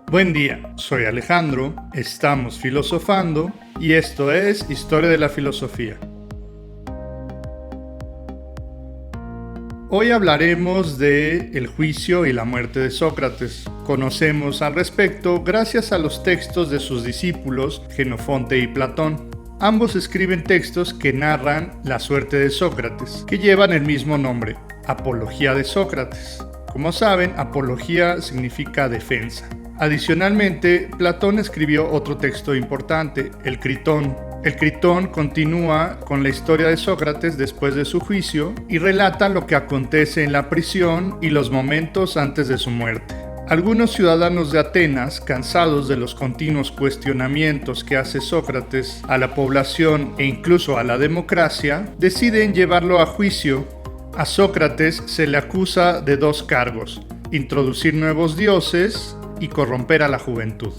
Buen día, soy Alejandro, estamos filosofando y esto es Historia de la Filosofía. Hoy hablaremos de el juicio y la muerte de Sócrates. Conocemos al respecto gracias a los textos de sus discípulos Jenofonte y Platón. Ambos escriben textos que narran la suerte de Sócrates, que llevan el mismo nombre, Apología de Sócrates. Como saben, apología significa defensa. Adicionalmente, Platón escribió otro texto importante, el Critón. El Critón continúa con la historia de Sócrates después de su juicio y relata lo que acontece en la prisión y los momentos antes de su muerte. Algunos ciudadanos de Atenas, cansados de los continuos cuestionamientos que hace Sócrates a la población e incluso a la democracia, deciden llevarlo a juicio. A Sócrates se le acusa de dos cargos: introducir nuevos dioses y corromper a la juventud.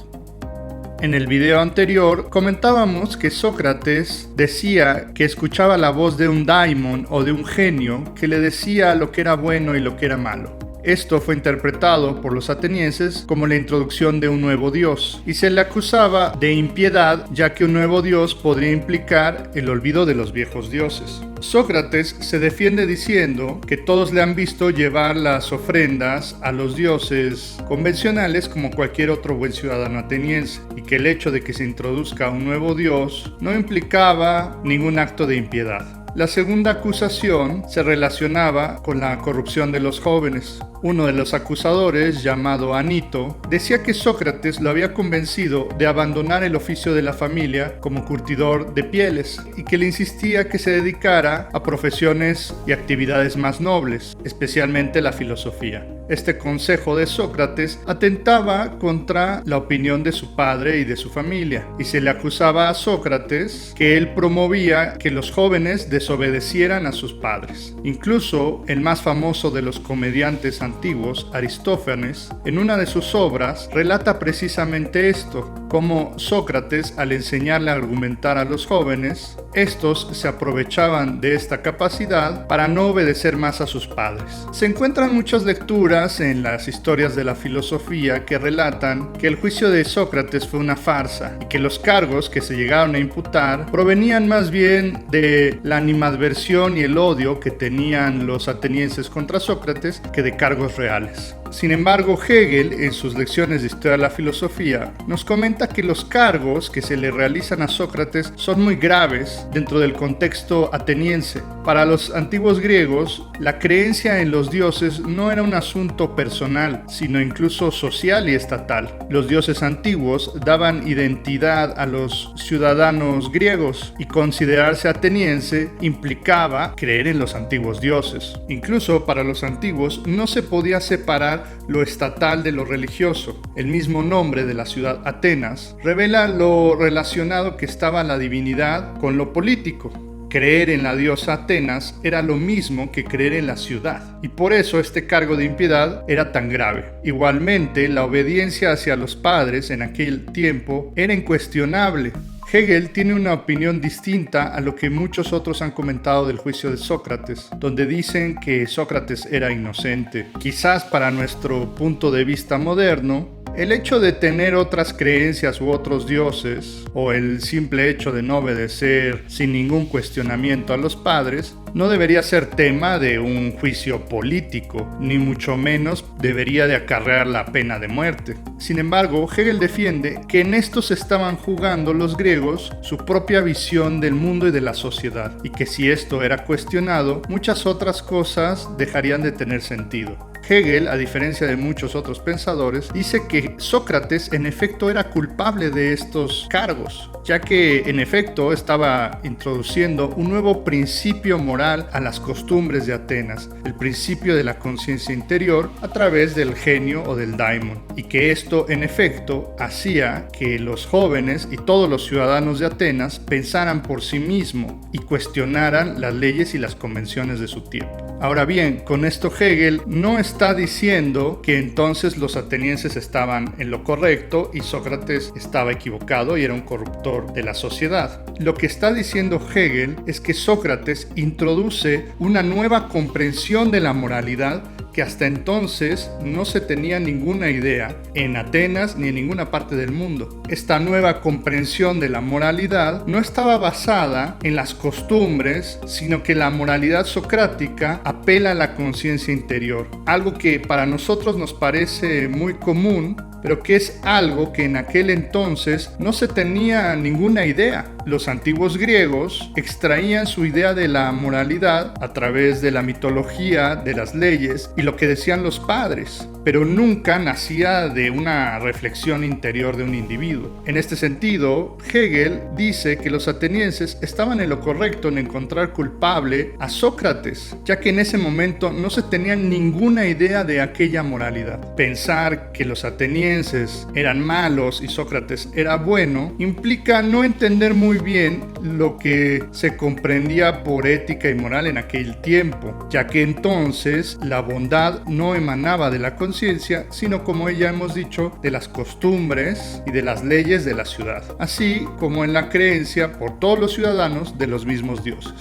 En el video anterior comentábamos que Sócrates decía que escuchaba la voz de un daimon o de un genio que le decía lo que era bueno y lo que era malo. Esto fue interpretado por los atenienses como la introducción de un nuevo dios, y se le acusaba de impiedad, ya que un nuevo dios podría implicar el olvido de los viejos dioses. Sócrates se defiende diciendo que todos le han visto llevar las ofrendas a los dioses convencionales como cualquier otro buen ciudadano ateniense, y que el hecho de que se introduzca un nuevo dios no implicaba ningún acto de impiedad. La segunda acusación se relacionaba con la corrupción de los jóvenes. Uno de los acusadores, llamado Anito, decía que Sócrates lo había convencido de abandonar el oficio de la familia como curtidor de pieles y que le insistía que se dedicara a profesiones y actividades más nobles, especialmente la filosofía. Este consejo de Sócrates atentaba contra la opinión de su padre y de su familia, y se le acusaba a Sócrates que él promovía que los jóvenes desobedecieran a sus padres. Incluso el más famoso de los comediantes antiguos, Aristófanes, en una de sus obras relata precisamente esto: cómo Sócrates, al enseñarle a argumentar a los jóvenes, estos se aprovechaban de esta capacidad para no obedecer más a sus padres. Se encuentran muchas lecturas en las historias de la filosofía que relatan que el juicio de Sócrates fue una farsa y que los cargos que se llegaron a imputar provenían más bien de la animadversión y el odio que tenían los atenienses contra Sócrates que de cargos reales. Sin embargo, Hegel, en sus lecciones de historia de la filosofía, nos comenta que los cargos que se le realizan a Sócrates son muy graves dentro del contexto ateniense. Para los antiguos griegos, la creencia en los dioses no era un asunto personal, sino incluso social y estatal. Los dioses antiguos daban identidad a los ciudadanos griegos, y considerarse ateniense implicaba creer en los antiguos dioses. Incluso para los antiguos no se podía separar lo estatal de lo religioso. El mismo nombre de la ciudad Atenas revela lo relacionado que estaba la divinidad con lo político. Creer en la diosa Atenas era lo mismo que creer en la ciudad, y por eso este cargo de impiedad era tan grave. Igualmente, la obediencia hacia los padres en aquel tiempo era incuestionable. Hegel tiene una opinión distinta a lo que muchos otros han comentado del juicio de Sócrates, donde dicen que Sócrates era inocente. Quizás para nuestro punto de vista moderno, el hecho de tener otras creencias u otros dioses, o el simple hecho de no obedecer sin ningún cuestionamiento a los padres, no debería ser tema de un juicio político, ni mucho menos debería de acarrear la pena de muerte. Sin embargo, Hegel defiende que en esto se estaban jugando los griegos su propia visión del mundo y de la sociedad, y que si esto era cuestionado, muchas otras cosas dejarían de tener sentido. Hegel, a diferencia de muchos otros pensadores, dice que Sócrates en efecto era culpable de estos cargos, ya que en efecto estaba introduciendo un nuevo principio moral a las costumbres de Atenas, el principio de la conciencia interior a través del genio o del daimon, y que esto en efecto hacía que los jóvenes y todos los ciudadanos de Atenas pensaran por sí mismos y cuestionaran las leyes y las convenciones de su tiempo. Ahora bien, con esto Hegel no está diciendo que entonces los atenienses estaban en lo correcto y Sócrates estaba equivocado y era un corruptor de la sociedad. Lo que está diciendo Hegel es que Sócrates introduce una nueva comprensión de la moralidad que hasta entonces no se tenía ninguna idea en Atenas ni en ninguna parte del mundo. Esta nueva comprensión de la moralidad no estaba basada en las costumbres, sino que la moralidad socrática apela a la conciencia interior, algo que para nosotros nos parece muy común, pero que es algo que en aquel entonces no se tenía ninguna idea. Los antiguos griegos extraían su idea de la moralidad a través de la mitología, de las leyes y lo que decían los padres, pero nunca nacía de una reflexión interior de un individuo. En este sentido, Hegel dice que los atenienses estaban en lo correcto en encontrar culpable a Sócrates, ya que en ese momento no se tenía ninguna idea de aquella moralidad. Pensar que los atenienses eran malos y Sócrates era bueno implica no entender muy bien lo que se comprendía por ética y moral en aquel tiempo, ya que entonces la bondad no emanaba de la conciencia, sino, como ya hemos dicho, de las costumbres y de las leyes de la ciudad, así como en la creencia por todos los ciudadanos de los mismos dioses.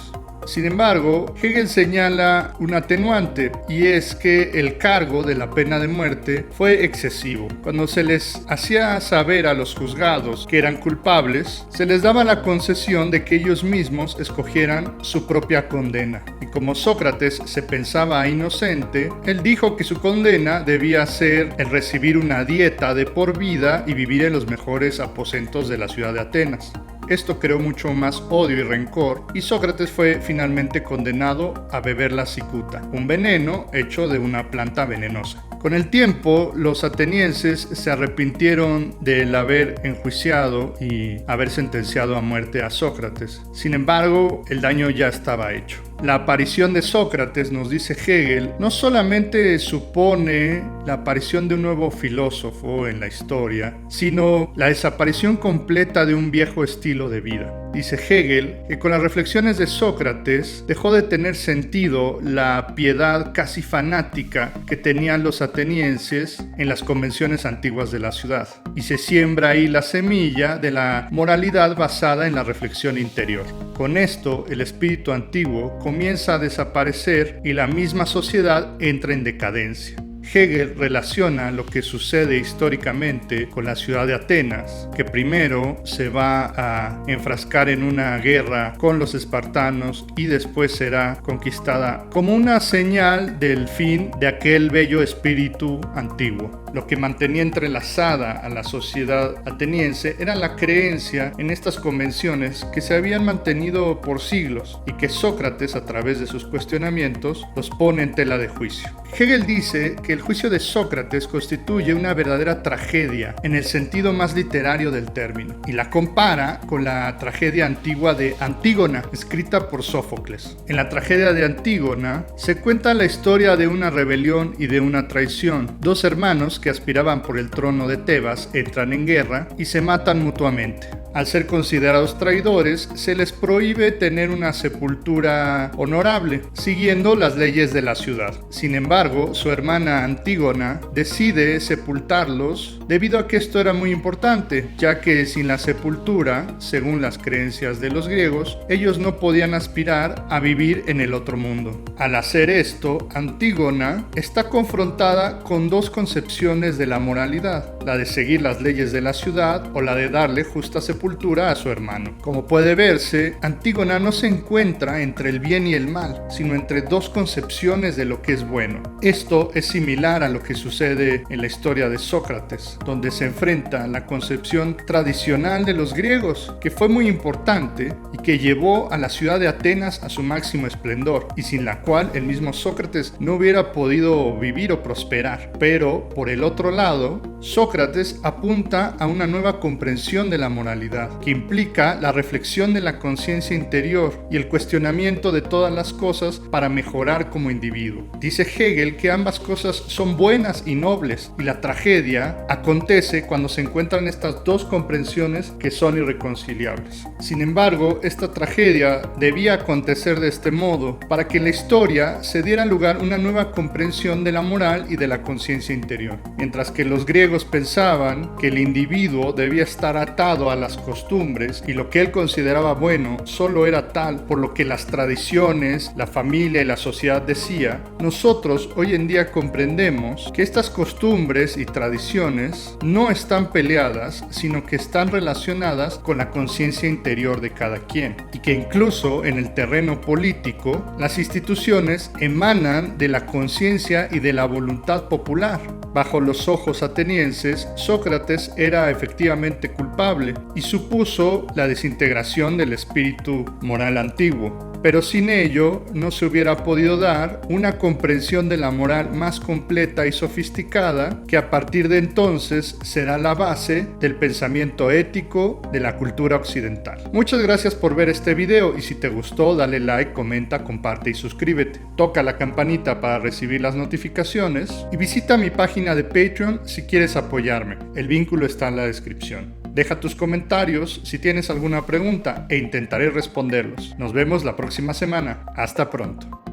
Sin embargo, Hegel señala un atenuante, y es que el cargo de la pena de muerte fue excesivo. Cuando se les hacía saber a los juzgados que eran culpables, se les daba la concesión de que ellos mismos escogieran su propia condena. Y como Sócrates se pensaba inocente, él dijo que su condena debía ser el recibir una dieta de por vida y vivir en los mejores aposentos de la ciudad de Atenas. Esto creó mucho más odio y rencor, y Sócrates fue finalmente condenado a beber la cicuta, un veneno hecho de una planta venenosa. Con el tiempo, los atenienses se arrepintieron del haber enjuiciado y haber sentenciado a muerte a Sócrates. Sin embargo, el daño ya estaba hecho. La aparición de Sócrates, nos dice Hegel, no solamente supone la aparición de un nuevo filósofo en la historia, sino la desaparición completa de un viejo estilo de vida. Dice Hegel que con las reflexiones de Sócrates dejó de tener sentido la piedad casi fanática que tenían los atenienses en las convenciones antiguas de la ciudad, y se siembra ahí la semilla de la moralidad basada en la reflexión interior. Con esto, el espíritu antiguo comienza a desaparecer y la misma sociedad entra en decadencia. Hegel relaciona lo que sucede históricamente con la ciudad de Atenas, que primero se va a enfrascar en una guerra con los espartanos y después será conquistada, como una señal del fin de aquel bello espíritu antiguo. Lo que mantenía entrelazada a la sociedad ateniense era la creencia en estas convenciones que se habían mantenido por siglos y que Sócrates, a través de sus cuestionamientos, los pone en tela de juicio. Hegel dice que el juicio de Sócrates constituye una verdadera tragedia en el sentido más literario del término, y la compara con la tragedia antigua de Antígona, escrita por Sófocles. En la tragedia de Antígona se cuenta la historia de una rebelión y de una traición. Dos hermanos que aspiraban por el trono de Tebas entran en guerra y se matan mutuamente. Al ser considerados traidores, se les prohíbe tener una sepultura honorable, siguiendo las leyes de la ciudad. Sin embargo, su hermana Antígona decide sepultarlos debido a que esto era muy importante, ya que sin la sepultura, según las creencias de los griegos, ellos no podían aspirar a vivir en el otro mundo. Al hacer esto, Antígona está confrontada con dos concepciones de la moralidad, la de seguir las leyes de la ciudad o la de darle justa sepultura a su hermano. Como puede verse, Antígona no se encuentra entre el bien y el mal, sino entre dos concepciones de lo que es bueno. Esto es similar a lo que sucede en la historia de Sócrates, donde se enfrenta la concepción tradicional de los griegos, que fue muy importante y que llevó a la ciudad de Atenas a su máximo esplendor, y sin la cual el mismo Sócrates no hubiera podido vivir o prosperar. Pero, por el otro lado, Sócrates apunta a una nueva comprensión de la moralidad, que implica la reflexión de la conciencia interior y el cuestionamiento de todas las cosas para mejorar como individuo. Dice Hegel que ambas cosas son buenas y nobles, y la tragedia acontece cuando se encuentran estas dos comprensiones que son irreconciliables. Sin embargo, esta tragedia debía acontecer de este modo para que en la historia se diera lugar una nueva comprensión de la moral y de la conciencia interior. Mientras que los griegos pensaban que el individuo debía estar atado a las las costumbres y lo que él consideraba bueno solo era tal por lo que las tradiciones, la familia y la sociedad decía, nosotros hoy en día comprendemos que estas costumbres y tradiciones no están peleadas, sino que están relacionadas con la conciencia interior de cada quien, y que incluso en el terreno político, las instituciones emanan de la conciencia y de la voluntad popular. Bajo los ojos atenienses, Sócrates era efectivamente culpable y supuso la desintegración del espíritu moral antiguo. Pero sin ello no se hubiera podido dar una comprensión de la moral más completa y sofisticada que a partir de entonces será la base del pensamiento ético de la cultura occidental. Muchas gracias por ver este video y si te gustó dale like, comenta, comparte y suscríbete. Toca la campanita para recibir las notificaciones y visita mi página de Patreon si quieres apoyarme. El vínculo está en la descripción. Deja tus comentarios si tienes alguna pregunta e intentaré responderlos. Nos vemos la próxima semana. Hasta pronto.